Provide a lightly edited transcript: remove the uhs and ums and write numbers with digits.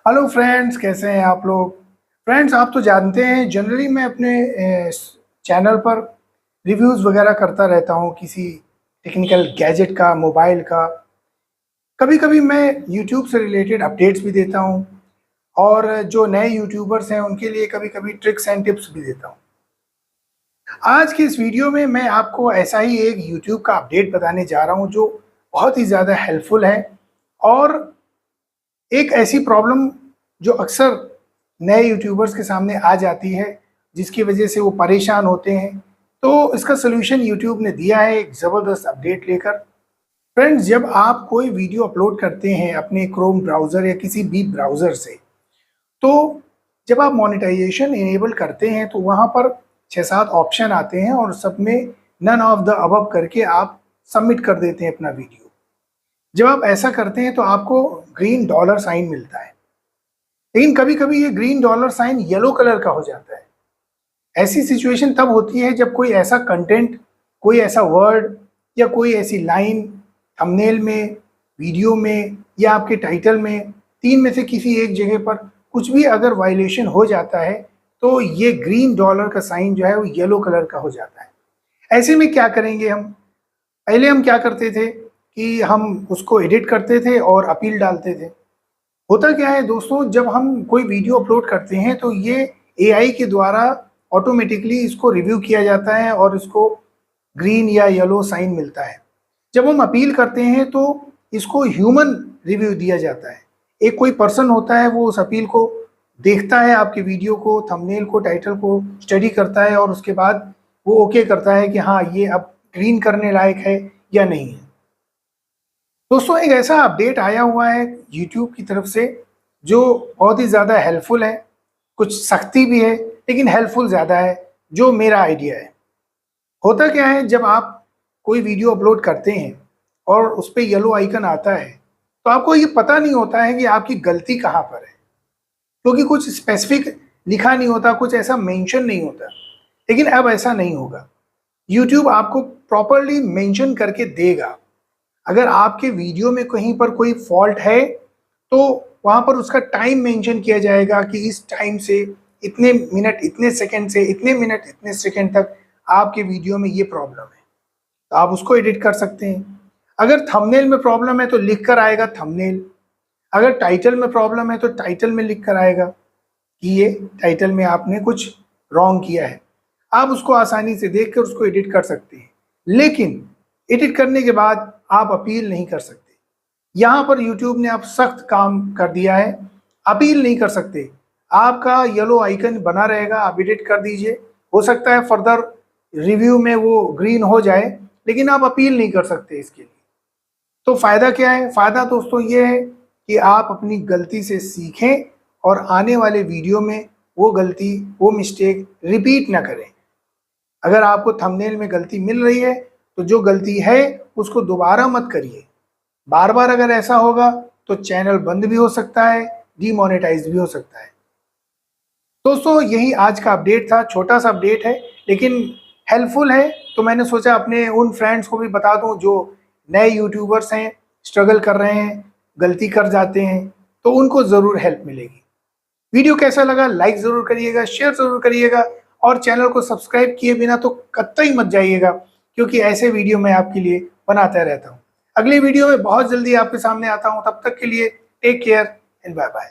Hello friends, कैसे हैं आप लोग। फ्रेंड्स, आप तो जानते हैं जनरली मैं अपने चैनल पर रिव्यूज़ वगैरह करता रहता हूं किसी टेक्निकल गैजेट का, मोबाइल का। कभी कभी मैं यूट्यूब से रिलेटेड अपडेट्स भी देता हूं और जो नए यूट्यूबर्स हैं उनके लिए कभी कभी ट्रिक्स एंड टिप्स भी देता हूं। आज की इस वीडियो में मैं आपको ऐसा ही एक यूट्यूब का अपडेट बताने जा रहा हूं जो बहुत ही ज़्यादा हेल्पफुल है और एक ऐसी प्रॉब्लम जो अक्सर नए यूट्यूबर्स के सामने आ जाती है, जिसकी वजह से वो परेशान होते हैं। तो इसका सलूशन यूट्यूब ने दिया है एक ज़बरदस्त अपडेट लेकर। फ्रेंड्स, जब आप कोई वीडियो अपलोड करते हैं अपने क्रोम ब्राउज़र या किसी भी ब्राउज़र से, तो जब आप मोनेटाइजेशन इनेबल करते हैं तो वहाँ पर 6-7 ऑप्शन आते हैं और सब में नन ऑफ द अबव करके आप सबमिट कर देते हैं अपना वीडियो। जब आप ऐसा करते हैं तो आपको ग्रीन डॉलर साइन मिलता है, लेकिन कभी कभी ये green dollar sign yellow colour का हो जाता है। ऐसी सिचुएशन तब होती है जब कोई ऐसा कंटेंट, कोई ऐसा वर्ड या कोई ऐसी लाइन थंबनेल में, वीडियो में या आपके टाइटल में, तीन में से किसी एक जगह पर कुछ भी अगर वायलेशन हो जाता है तो ये ग्रीन डॉलर का साइन जो है वो येलो कलर का हो जाता है। ऐसे में क्या करेंगे हम? पहले हम क्या करते थे कि हम उसको एडिट करते थे और अपील डालते थे। होता क्या है दोस्तों, जब हम कोई वीडियो अपलोड करते हैं तो ये एआई के द्वारा ऑटोमेटिकली इसको रिव्यू किया जाता है और इसको ग्रीन या येलो साइन मिलता है। जब हम अपील करते हैं तो इसको ह्यूमन रिव्यू दिया जाता है। एक कोई पर्सन होता है, वो उस अपील को देखता है, आपके वीडियो को, थंबनेल को, टाइटल को स्टडी करता है और उसके बाद वो ओके करता है कि हाँ, ये अब ग्रीन करने लायक है या नहीं है। दोस्तों, एक ऐसा अपडेट आया हुआ है यूट्यूब की तरफ से जो बहुत ही ज़्यादा हेल्पफुल है। कुछ सख्ती भी है लेकिन हेल्पफुल ज़्यादा है, जो मेरा आइडिया है। होता क्या है, जब आप कोई वीडियो अपलोड करते हैं और उस पर येलो आइकन आता है तो आपको ये पता नहीं होता है कि आपकी गलती कहाँ पर है, क्योंकि कुछ स्पेसिफिक लिखा नहीं होता, कुछ ऐसा मेंशन नहीं होता। लेकिन अब ऐसा नहीं होगा, यूट्यूब आपको प्रॉपरली मेंशन करके देगा। अगर आपके वीडियो में कहीं पर कोई फॉल्ट है तो वहां पर उसका टाइम मेंशन किया जाएगा कि इस टाइम से इतने मिनट इतने सेकंड से इतने मिनट इतने सेकंड तक आपके वीडियो में ये प्रॉब्लम है, तो आप उसको एडिट कर सकते हैं। अगर थंबनेल में प्रॉब्लम है तो लिख कर आएगा थंबनेल। अगर टाइटल में प्रॉब्लम है तो टाइटल में लिख कर आएगा कि ये टाइटल में आपने कुछ रॉन्ग किया है। आप उसको आसानी से देख कर उसको एडिट कर सकते हैं, लेकिन एडिट करने के बाद आप अपील नहीं कर सकते। यहाँ पर यूट्यूब ने अब सख्त काम कर दिया है, अपील नहीं कर सकते। आपका येलो आइकन बना रहेगा, आप एडिट कर दीजिए। हो सकता है फर्दर रिव्यू में वो ग्रीन हो जाए, लेकिन आप अपील नहीं कर सकते इसके लिए। तो फायदा क्या है? फायदा दोस्तों ये है कि आप अपनी गलती से सीखें और आने वाले वीडियो में वो गलती, वो मिस्टेक रिपीट ना करें। अगर आपको थंबनेल में गलती मिल रही है तो जो गलती है उसको दोबारा मत करिए। बार बार अगर ऐसा होगा तो चैनल बंद भी हो सकता है, डीमोनेटाइज भी हो सकता है। दोस्तों, यही आज का अपडेट था। छोटा सा अपडेट है लेकिन हेल्पफुल है, तो मैंने सोचा अपने उन फ्रेंड्स को भी बता दूं जो नए यूट्यूबर्स हैं, स्ट्रगल कर रहे हैं, गलती कर जाते हैं, तो उनको ज़रूर हेल्प मिलेगी। वीडियो कैसा लगा लाइक ज़रूर करिएगा, शेयर ज़रूर करिएगा और चैनल को सब्सक्राइब किए बिना तो कतई मत जाइएगा, क्योंकि ऐसे वीडियो मैं आपके लिए बनाता रहता हूँ। अगली वीडियो में बहुत जल्दी आपके सामने आता हूँ। तब तक के लिए take care and bye bye.